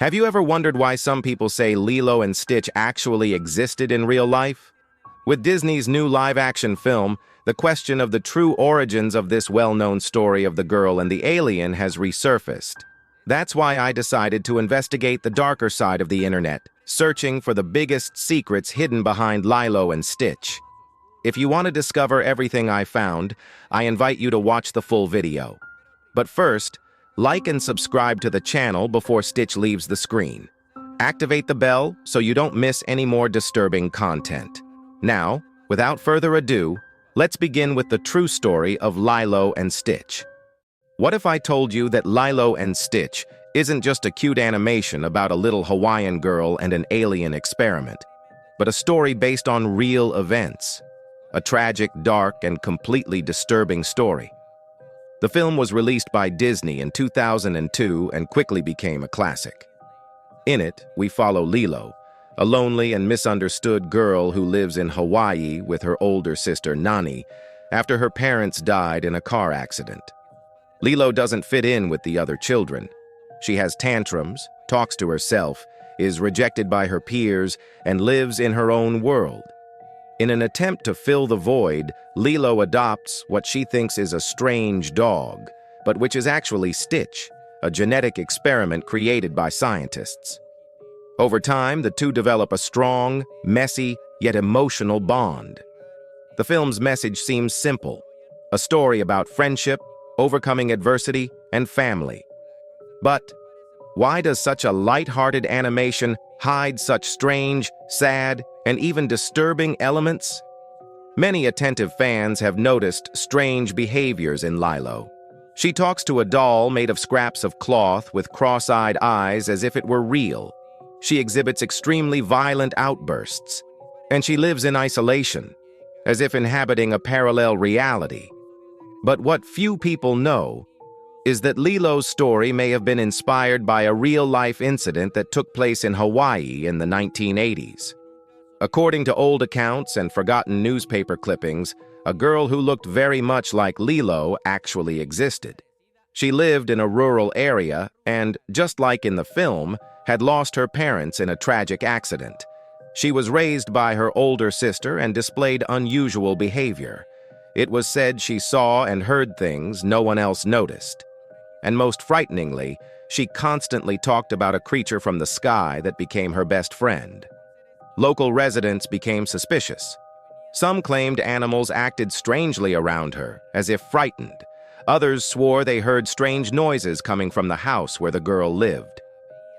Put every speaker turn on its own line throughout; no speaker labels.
Have you ever wondered why some people say Lilo and Stitch actually existed in real life? With Disney's new live-action film, the question of the true origins of this well-known story of the girl and the alien has resurfaced. That's why I decided to investigate the darker side of the internet, searching for the biggest secrets hidden behind Lilo and Stitch. If you want to discover everything I found, I invite you to watch the full video. But first, like and subscribe to the channel before Stitch leaves the screen. Activate the bell so you don't miss any more disturbing content. Now, without further ado, let's begin with the true story of Lilo and Stitch. What if I told you that Lilo and Stitch isn't just a cute animation about a little Hawaiian girl and an alien experiment, but a story based on real events? A tragic, dark, and completely disturbing story. The film was released by Disney in 2002 and quickly became a classic. In it, we follow Lilo, a lonely and misunderstood girl who lives in Hawaii with her older sister Nani after her parents died in a car accident. Lilo doesn't fit in with the other children. She has tantrums, talks to herself, is rejected by her peers, and lives in her own world. In an attempt to fill the void, Lilo adopts what she thinks is a strange dog, but which is actually Stitch, a genetic experiment created by scientists. Over time, the two develop a strong, messy, yet emotional bond. The film's message seems simple, a story about friendship, overcoming adversity, and family. But why does such a light-hearted animation hide such strange, sad, and even disturbing elements? Many attentive fans have noticed strange behaviors in Lilo. She talks to a doll made of scraps of cloth with cross-eyed eyes as if it were real. She exhibits extremely violent outbursts, and she lives in isolation, as if inhabiting a parallel reality. But what few people know is that Lilo's story may have been inspired by a real-life incident that took place in Hawaii in the 1980s. According to old accounts and forgotten newspaper clippings, a girl who looked very much like Lilo actually existed. She lived in a rural area and, just like in the film, had lost her parents in a tragic accident. She was raised by her older sister and displayed unusual behavior. It was said she saw and heard things no one else noticed. And most frighteningly, she constantly talked about a creature from the sky that became her best friend. Local residents became suspicious. Some claimed animals acted strangely around her, as if frightened. Others swore they heard strange noises coming from the house where the girl lived.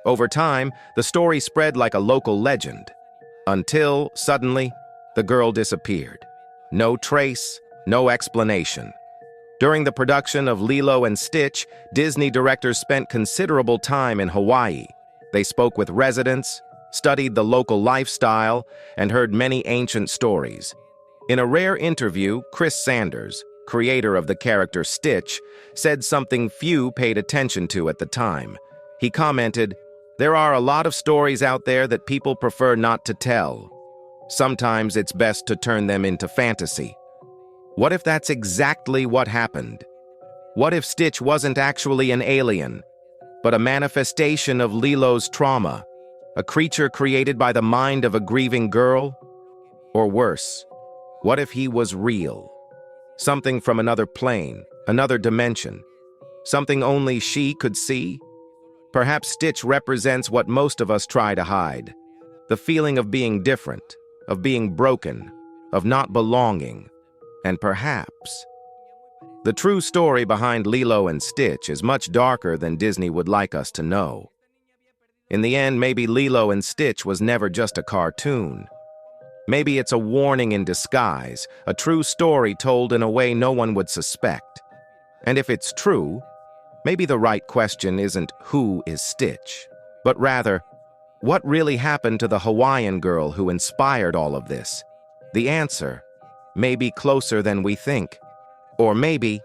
Over time, the story spread like a local legend, until, suddenly, the girl disappeared. No trace, no explanation. During the production of Lilo and Stitch, Disney directors spent considerable time in Hawaii. They spoke with residents, studied the local lifestyle, and heard many ancient stories. In a rare interview, Chris Sanders, creator of the character Stitch, said something few paid attention to at the time. He commented, "There are a lot of stories out there that people prefer not to tell. Sometimes it's best to turn them into fantasy." What if that's exactly what happened? What if Stitch wasn't actually an alien, but a manifestation of Lilo's trauma, a creature created by the mind of a grieving girl? Or worse, what if he was real? Something from another plane, another dimension, something only she could see? Perhaps Stitch represents what most of us try to hide, the feeling of being different, of being broken, of not belonging. And perhaps the true story behind Lilo and Stitch is much darker than Disney would like us to know. In the end, maybe Lilo and Stitch was never just a cartoon. Maybe it's a warning in disguise, a true story told in a way no one would suspect. And if it's true, maybe the right question isn't who is Stitch, but rather, what really happened to the Hawaiian girl who inspired all of this? The answer may be closer than we think. Or maybe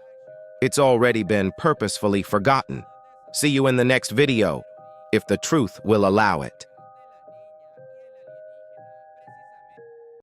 it's already been purposefully forgotten. See you in the next video, if the truth will allow it.